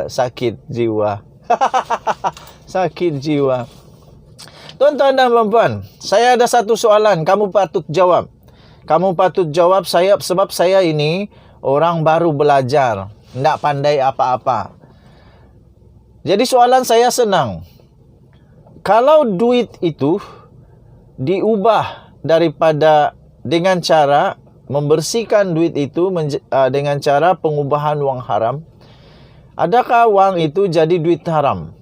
Sakit jiwa. Sakit jiwa. Tuan-tuan dan puan-puan, saya ada satu soalan, kamu patut jawab. Kamu patut jawab saya, sebab saya ini orang baru belajar, tidak pandai apa-apa. Jadi soalan saya senang. Kalau duit itu diubah daripada dengan cara membersihkan duit itu dengan cara pengubahan wang haram, adakah wang itu jadi duit haram?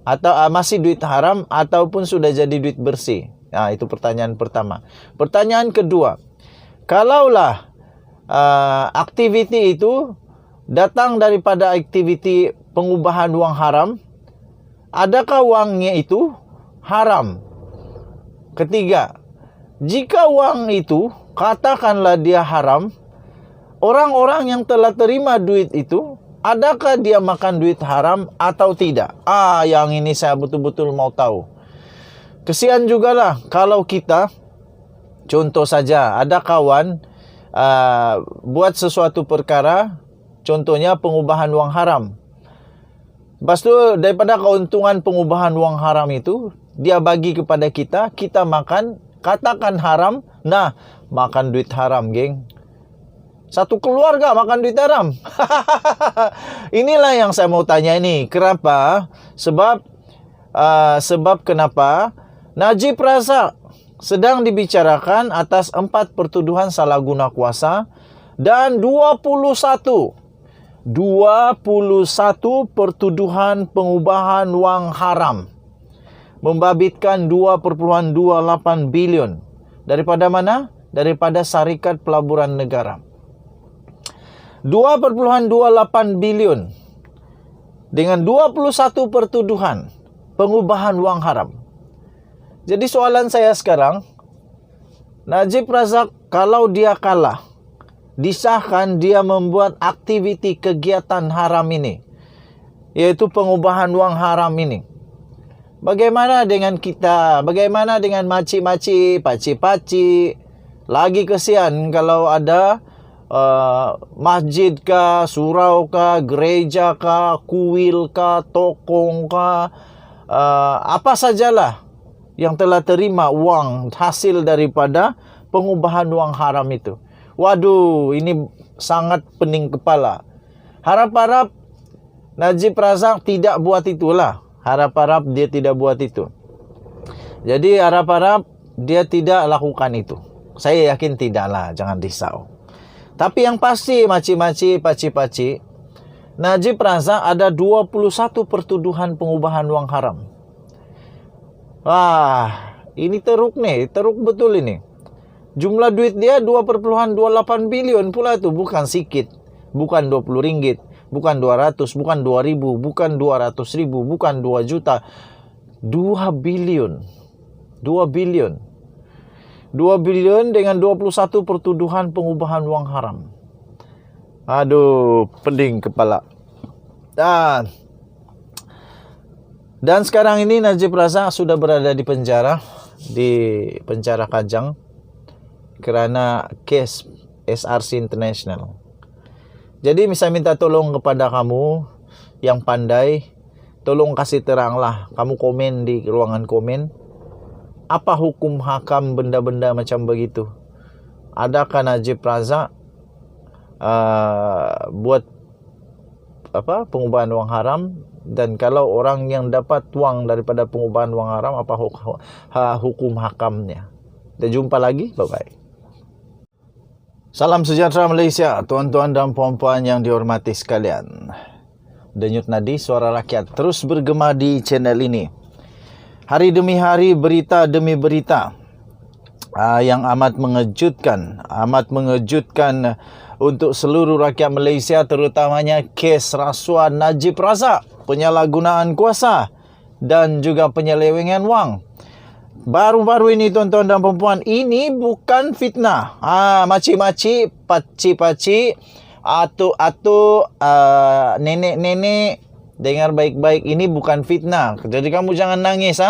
Atau masih duit haram ataupun sudah jadi duit bersih? Nah, itu pertanyaan pertama. Pertanyaan kedua, kalaulah aktiviti itu datang daripada aktiviti pengubahan wang haram, adakah wangnya itu haram? Ketiga, jika wang itu katakanlah dia haram, orang-orang yang telah terima duit itu, adakah dia makan duit haram atau tidak? Yang ini saya betul-betul mau tahu. Kesian jugalah kalau kita, contoh saja, ada kawan buat sesuatu perkara, contohnya pengubahan wang haram. Lepas tu daripada keuntungan pengubahan wang haram itu, dia bagi kepada kita, kita makan, katakan haram, nah makan duit haram, geng. Satu keluarga makan duit haram. Inilah yang saya mau tanya ini. Kenapa? Sebab kenapa? Najib Razak sedang dibicarakan atas 4 pertuduhan salah guna kuasa dan 21 pertuduhan pengubahan wang haram, membabitkan 2,28 bilion. Daripada mana? Daripada Syarikat Pelaburan Negara. 2,28 bilion dengan 21 pertuduhan pengubahan wang haram. Jadi soalan saya sekarang, Najib Razak kalau dia kalah, disahkan dia membuat aktiviti kegiatan haram ini, yaitu pengubahan wang haram ini. Bagaimana dengan kita? Bagaimana dengan makcik-makcik, pakcik-pakcik? Lagi kesian kalau ada masjid kah, surau kah, gereja kah, kuil kah, tokong kah, apa sajalah yang telah terima wang hasil daripada pengubahan wang haram itu. Waduh, ini sangat pening kepala. Harap-harap Najib Razak tidak buat itulah. Harap-harap dia tidak buat itu. Jadi harap-harap dia tidak lakukan itu. Saya yakin tidaklah, jangan risau. Tapi yang pasti makcik-makcik, pakcik-pakcik, Najib Razak ada 21 pertuduhan pengubahan wang haram. Wah, ini teruk nih, teruk betul ini. Jumlah duit dia 2,28 bilion pula itu, bukan sikit. Bukan 20 ringgit, bukan 200, bukan 2.000, bukan 200.000, bukan 2 juta. 2 bilion. 2 bilion. 2 bilion dengan 21 pertuduhan pengubahan wang haram. Aduh, pening kepala. Dan sekarang ini Najib Razak sudah berada di penjara, di penjara Kajang, kerana kes SRC International. Jadi saya minta tolong kepada kamu yang pandai, tolong kasih teranglah, kamu komen di ruangan komen, apa hukum hakam benda-benda macam begitu? Adakah Najib Razak buat pengubahan wang haram? Dan kalau orang yang dapat wang daripada pengubahan wang haram, apa hukum hakamnya? Kita jumpa lagi, bye-bye. Salam sejahtera Malaysia, tuan-tuan dan puan-puan yang dihormati sekalian. Denyut nadi suara rakyat terus bergema di channel ini. Hari demi hari, berita demi berita yang amat mengejutkan untuk seluruh rakyat Malaysia, terutamanya kes rasuah Najib Razak, penyalahgunaan kuasa dan juga penyelewengan wang. Baru-baru ini tuan-tuan dan perempuan, ini bukan fitnah. Makcik-makcik, pakcik-pakcik, atuk-atuk, nenek-nenek, dengar baik-baik, ini bukan fitnah. Jadi kamu jangan nangis.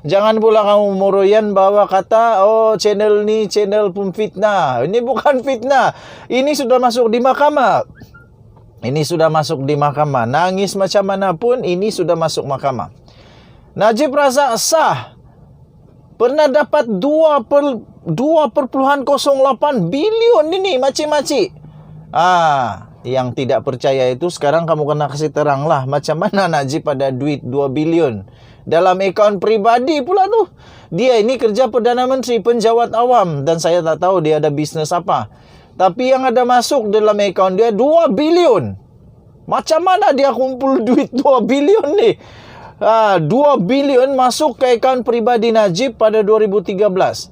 Jangan pula kamu meroyan bahwa kata, oh channel ni channel pun fitnah. Ini bukan fitnah. Ini sudah masuk di mahkamah. Ini sudah masuk di mahkamah. Nangis macam mana pun, ini sudah masuk mahkamah. Najib Razak sah. Pernah dapat 2,08 bilion ini, makcik-makcik. Yang tidak percaya itu sekarang kamu kena kasih terang lah. Macam mana Najib ada duit 2 bilion. Dalam akaun pribadi pula tu. Dia ini kerja Perdana Menteri, penjawat awam. Dan saya tak tahu dia ada bisnes apa. Tapi yang ada masuk dalam akaun dia 2 bilion. Macam mana dia kumpul duit 2 bilion ni? 2 bilion masuk ke akaun pribadi Najib pada 2013. 1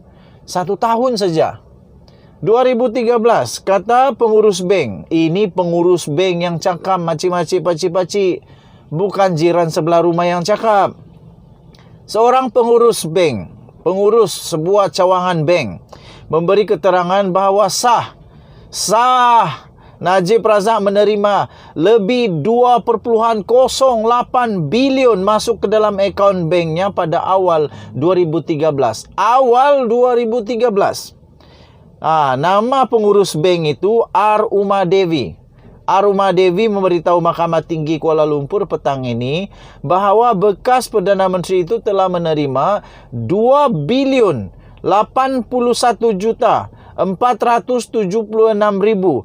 tahun saja. 2013, kata pengurus bank. Ini pengurus bank yang cakap, makcik-makcik, pakcik-pakcik. Bukan jiran sebelah rumah yang cakap. Seorang pengurus bank, pengurus sebuah cawangan bank, memberi keterangan bahawa sah Najib Razak menerima lebih 2,08 bilion masuk ke dalam akaun banknya pada awal 2013. Awal 2013. Nama pengurus bank itu Aruma Devi. Aruma Devi memberitahu Mahkamah Tinggi Kuala Lumpur petang ini bahawa bekas Perdana Menteri itu telah menerima 2 bilion 81 juta 476,926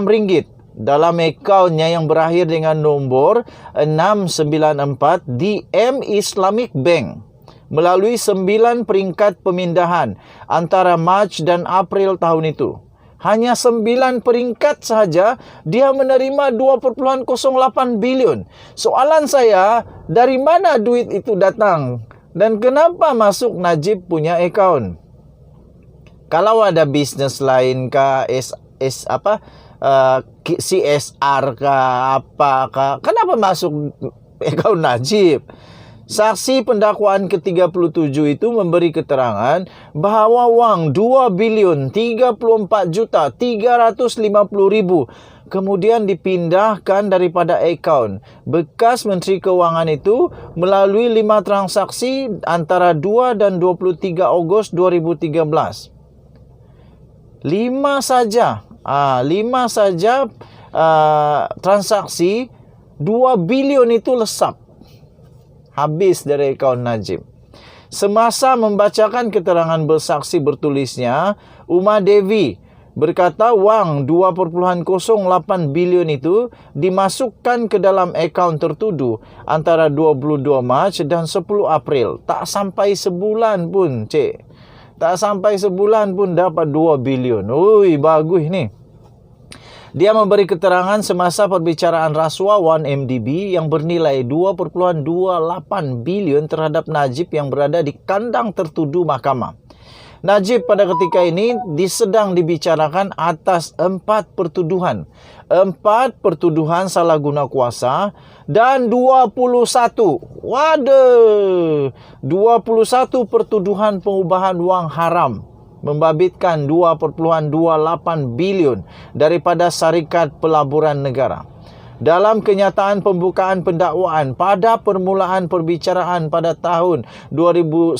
ringgit dalam akaunnya yang berakhir dengan nombor 694 di M Islamic Bank melalui 9 peringkat pemindahan antara Mac dan April tahun itu. Hanya 9 peringkat sahaja dia menerima 2,08 bilion. Soalan saya, dari mana duit itu datang? Dan kenapa masuk Najib punya akaun? Kalau ada bisnes lain ke CSR ke apa ke, kenapa masuk akaun Najib? Saksi pendakwaan ke-37 itu memberi keterangan bahawa wang 2 bilion 34 juta 350 ribu kemudian dipindahkan daripada akaun bekas Menteri Keuangan itu melalui 5 transaksi antara 2 dan 23 Ogos 2013. 5 saja transaksi 2 bilion itu lesap. Habis dari akaun Najib. Semasa membacakan keterangan bersaksi bertulisnya, Uma Devi berkata wang 2,08 bilion itu dimasukkan ke dalam akaun tertuduh antara 22 Mac dan 10 April. Tak sampai sebulan pun, cik. Tak sampai sebulan pun dapat 2 bilion. Ui, bagus ni. Dia memberi keterangan semasa perbicaraan rasuah 1MDB yang bernilai 2,28 bilion terhadap Najib yang berada di kandang tertuduh mahkamah. Najib pada ketika ini sedang dibicarakan atas 4 pertuduhan. 4 pertuduhan salah guna kuasa dan 21 pertuduhan pengubahan wang haram membabitkan 2,28 bilion daripada syarikat pelaburan negara. Dalam kenyataan pembukaan pendakwaan pada permulaan perbicaraan pada tahun 2019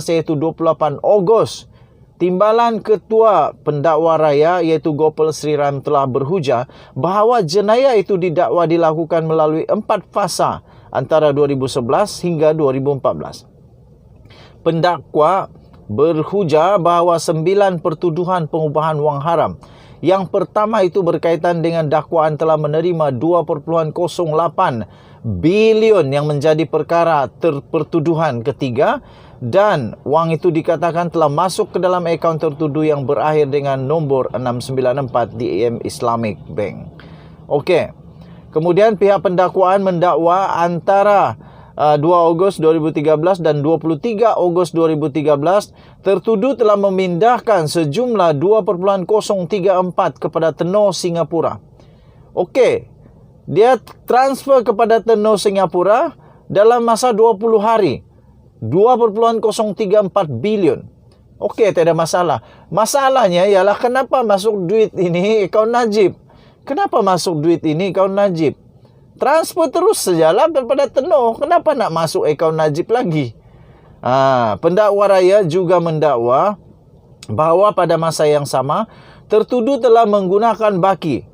iaitu 28 Ogos, Timbalan Ketua Pendakwa Raya iaitu Gopal Sri Ram telah berhujah bahawa jenayah itu didakwa dilakukan melalui 4 fasa antara 2011 hingga 2014. Pendakwa berhujah bahawa 9 pertuduhan pengubahan wang haram. Yang pertama itu berkaitan dengan dakwaan telah menerima 2,08 bilion yang menjadi perkara pertuduhan ketiga dan wang itu dikatakan telah masuk ke dalam akaun tertuduh yang berakhir dengan nombor 694 di M Islamic Bank. Okey. Kemudian pihak pendakwaan mendakwa antara 2 Ogos 2013 dan 23 Ogos 2013 tertuduh telah memindahkan sejumlah 2,034 kepada tenor Singapura. Okey, dia transfer kepada tenor Singapura dalam masa 20 hari. 2,034 bilion. Okey, tak ada masalah. Masalahnya ialah kenapa masuk duit ini akaun Najib? Kenapa masuk duit ini akaun Najib? Transfer terus sajalah daripada tenor. Kenapa nak masuk akaun Najib lagi? Pendakwa raya juga mendakwa bahawa pada masa yang sama, tertuduh telah menggunakan baki.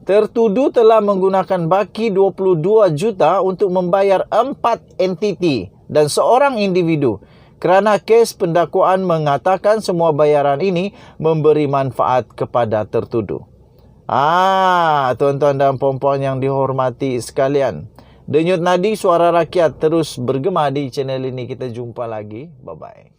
Tertuduh telah menggunakan baki 22 juta untuk membayar 4 entiti dan seorang individu kerana kes pendakwaan mengatakan semua bayaran ini memberi manfaat kepada tertuduh. Tuan-tuan dan puan-puan yang dihormati sekalian, Denyut Nadi Suara Rakyat terus bergema di channel ini. Kita jumpa lagi. Bye-bye.